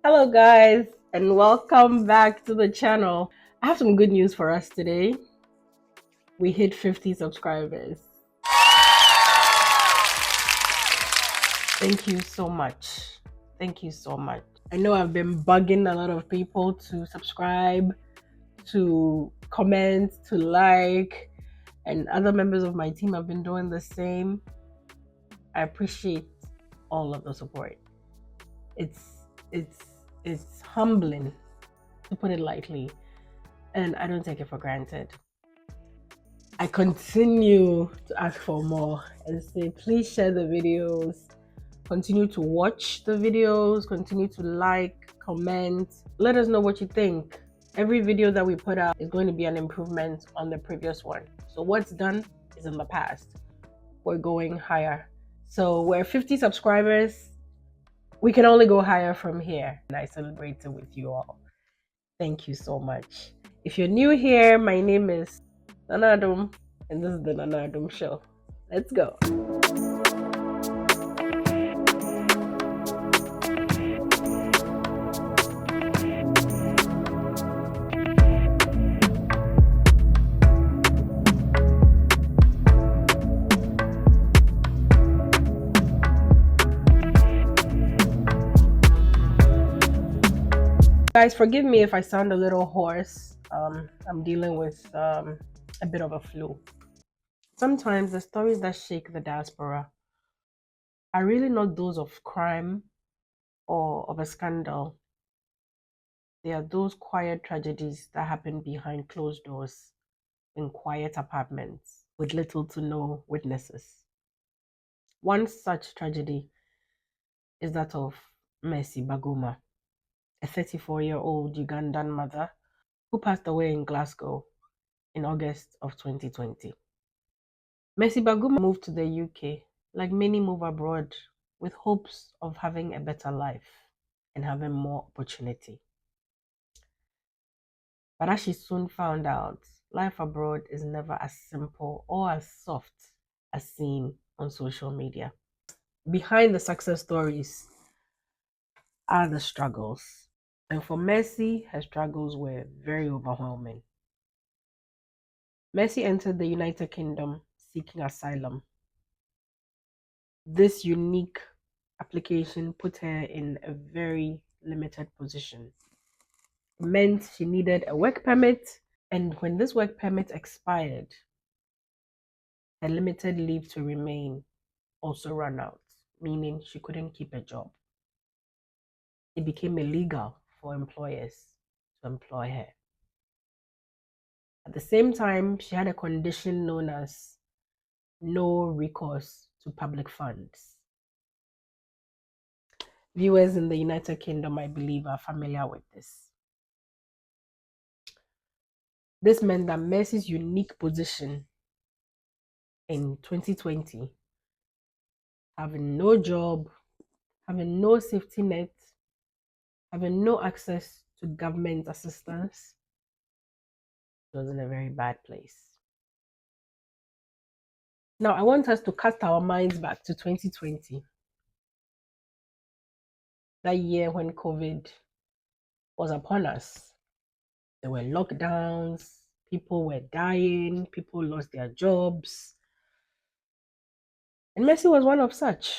Hello guys and welcome back to the channel. I have some good news for us today. We hit 50 subscribers. Thank you so much. Thank you so much. I know I've been bugging a lot of people to subscribe, to comment, to like, and other members of my team have been doing the same. I appreciate all of the support. It's it's it's humbling, to put it lightly, and I don't take it for granted. I continue to ask for more and say, please share the videos, continue to watch the videos, continue to like, comment, let us know what you think. Every video that we put out is going to be an improvement on the previous one. So what's done is in the past. We're going higher. So we're 50 subscribers. We can only go higher from here. And I celebrate it with you all. Thank you so much. If you're new here, my name is Nana Adum, and this is the Nana Adum Show. Let's go. Guys, forgive me if I sound a little hoarse. I'm dealing with a bit of a flu. Sometimes the stories that shake the diaspora are really not those of crime or of a scandal. They are those quiet tragedies that happen behind closed doors in quiet apartments with little to no witnesses. One such tragedy is that of Mercy Baguma, a 34-year-old Ugandan mother who passed away in Glasgow in August of 2020. Mercy Baguma moved to the UK, like many move abroad, with hopes of having a better life and having more opportunity. But as she soon found out, life abroad is never as simple or as soft as seen on social media. Behind the success stories are the struggles. And for Mercy, her struggles were very overwhelming. Mercy entered the United Kingdom seeking asylum. This unique application put her in a very limited position. It meant she needed a work permit, and when this work permit expired, her limited leave to remain also ran out, meaning she couldn't keep a job. It became illegal for employers to employ her. At the same time, she had a condition known as no recourse to public funds. Viewers in the United Kingdom, I believe, are familiar with this. This meant that Mercy's unique position in 2020, having no job, having no safety net, having no access to government assistance, was in a very bad place. Now, I want us to cast our minds back to 2020, that year when COVID was upon us. There were lockdowns, people were dying, people lost their jobs. And Mercy was one of such.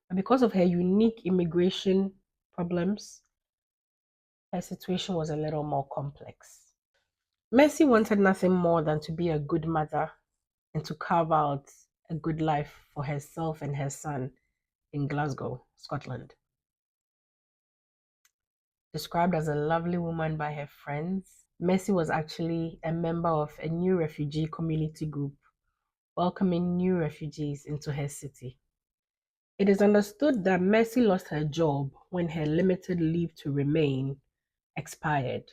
And because of her unique immigration problems, her situation was a little more complex. Mercy wanted nothing more than to be a good mother and to carve out a good life for herself and her son in Glasgow, Scotland. Described as a lovely woman by her friends, Mercy was actually a member of a new refugee community group welcoming new refugees into her city. It is understood that Mercy lost her job when her limited leave to remain expired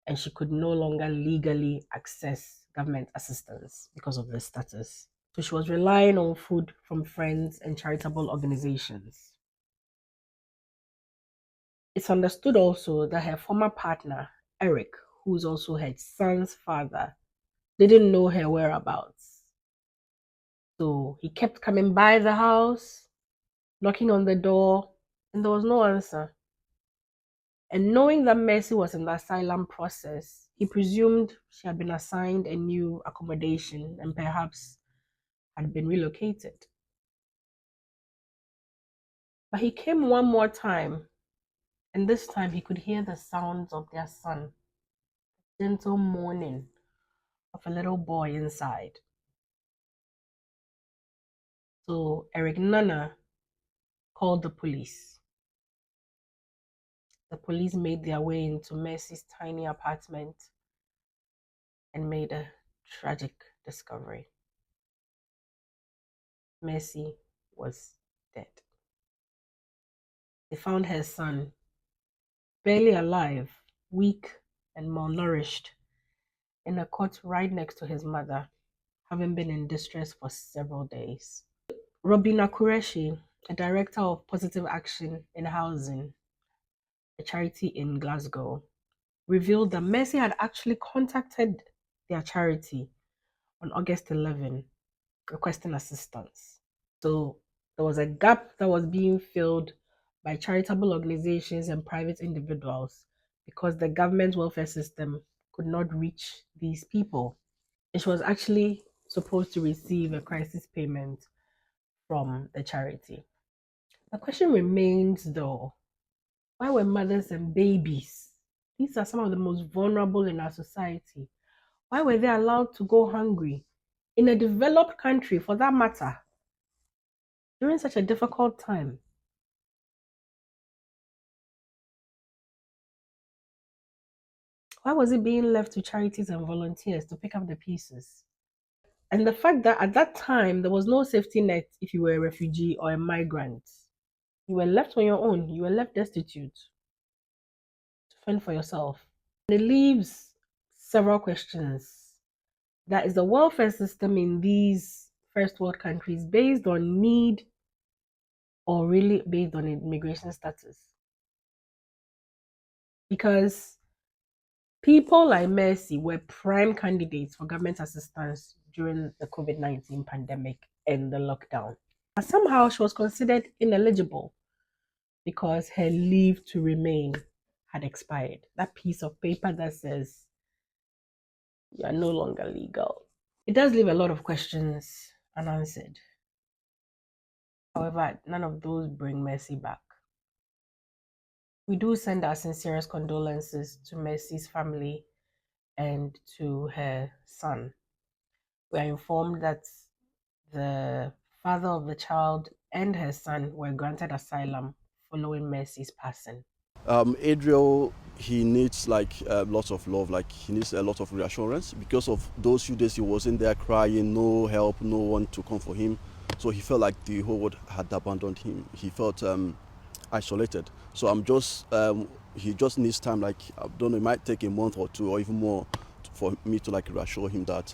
and she could no longer legally access government assistance because of this status. So she was relying on food from friends and charitable organizations. It's understood also that her former partner, Eric, who's also her son's father, didn't know her whereabouts. So he kept coming by the house, knocking on the door, and there was no answer. And knowing that Mercy was in the asylum process, he presumed she had been assigned a new accommodation and perhaps had been relocated. But he came one more time, and this time he could hear the sounds of their son, gentle moaning of a little boy inside. So Eric Nana called the police. The police made their way into Mercy's tiny apartment and made a tragic discovery. Mercy was dead. They found her son, barely alive, weak and malnourished, in a cot right next to his mother, having been in distress for several days. Robina Qureshi, a director of Positive Action in Housing, a charity in Glasgow, revealed that Mercy had actually contacted their charity on August 11, requesting assistance. So there was a gap that was being filled by charitable organizations and private individuals because the government welfare system could not reach these people. And she was actually supposed to receive a crisis payment from the charity. The question remains though, why were mothers and babies, these are some of the most vulnerable in our society, why were they allowed to go hungry in a developed country for that matter during such a difficult time? Why was it being left to charities and volunteers to pick up the pieces? And the fact that at that time there was no safety net if you were a refugee or a migrant. You were left on your own, you were left destitute to fend for yourself. And it leaves several questions. That is the welfare system in these first world countries based on need or really based on immigration status? Because people like Mercy were prime candidates for government assistance during the COVID-19 pandemic and the lockdown. But somehow she was considered ineligible because her leave to remain had expired. That piece of paper that says you are no longer legal. It does leave a lot of questions unanswered. However, none of those bring Mercy back. We do send our sincerest condolences to Mercy's family and to her son. We are informed that the father of the child and her son were granted asylum following Mercy's passing. Adriel, he needs like lots of love, like he needs a lot of reassurance because of those few days he was in there crying, no help, no one to come for him. So he felt like the whole world had abandoned him. He felt isolated. So he just needs time, like, I don't know, it might take a month or two or even more for me to like reassure him that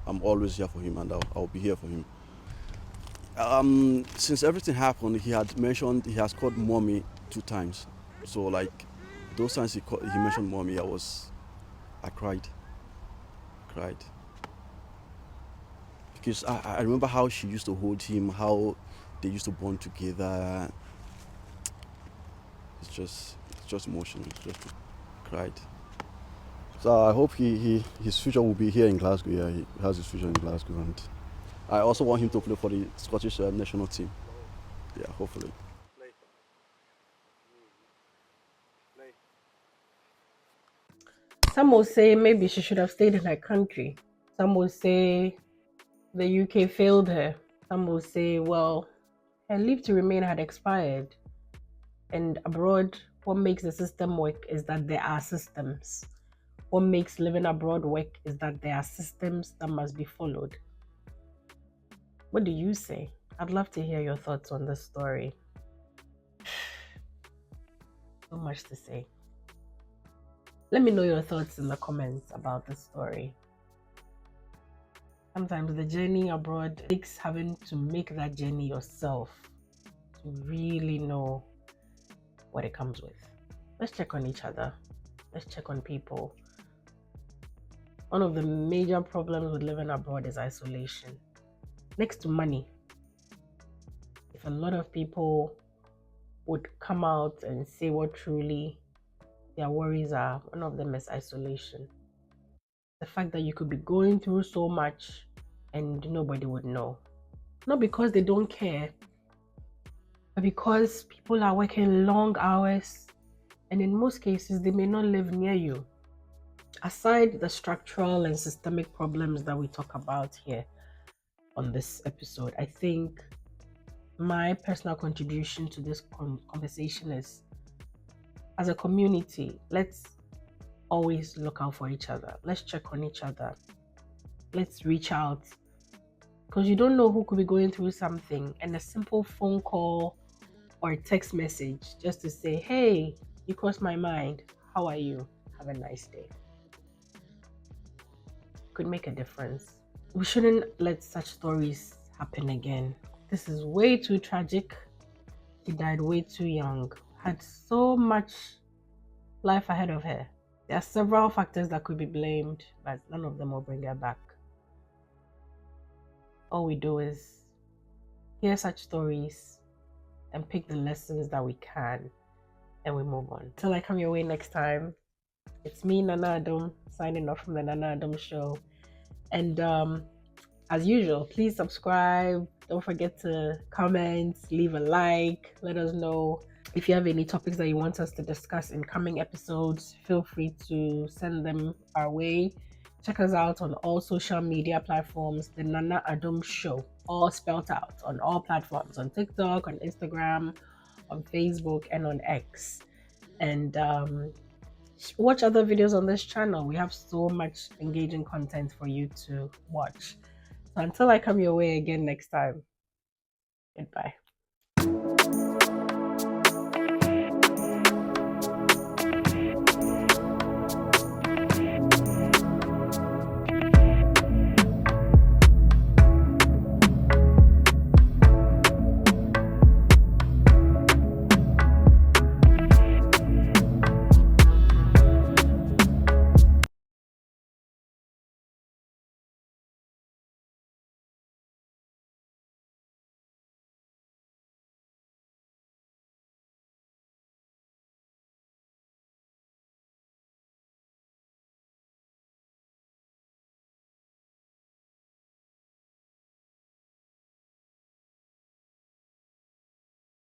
I'm always here for him and I'll be here for him. Since everything happened, he had mentioned he has called mommy 2 times. So like those times he mentioned mommy, I cried because I remember how she used to hold him, how they used to bond together. It's just emotional. It's just cried. So I hope his future will be here in Glasgow. Yeah, he has his future in Glasgow, and I also want him to play for the Scottish national team. Yeah, hopefully. Some will say maybe she should have stayed in her country. Some will say the UK failed her. Some will say, well, her leave to remain had expired. And abroad, what makes the system work is that there are systems. What makes living abroad work is that there are systems that must be followed. What do you say? I'd love to hear your thoughts on this story. So much to say. Let me know your thoughts in the comments about this story. Sometimes the journey abroad takes having to make that journey yourself to really know what it comes with. Let's check on each other. Let's check on people. One of the major problems with living abroad is isolation. Next to money. If a lot of people would come out and say what truly their worries are. One of them is isolation. The fact that you could be going through so much and nobody would know. Not because they don't care, but because people are working long hours, and in most cases, they may not live near you. Aside the structural and systemic problems that we talk about here on this episode, I think my personal contribution to this conversation is, as a community, let's always look out for each other. Let's check on each other. Let's reach out, because you don't know who could be going through something, and a simple phone call or a text message just to say, hey, you crossed my mind. How are you? Have a nice day. Could make a difference. We shouldn't let such stories happen again. This is way too tragic. She died way too young, had so much life ahead of her. There are several factors that could be blamed, but none of them will bring her back. All we do is hear such stories and pick the lessons that we can, and we move on. Till I come your way next time, it's me, Nana Adam, signing off from the Nana Adam Show. And as usual, please subscribe. Don't forget to comment, leave a like, let us know. If you have any topics that you want us to discuss in coming episodes, feel free to send them our way. Check us out on all social media platforms, the Nana Adam Show, all spelled out on all platforms, on TikTok, on Instagram, on Facebook, and on X. And watch other videos on this channel. We have so much engaging content for you to watch. So until I come your way again next time, goodbye.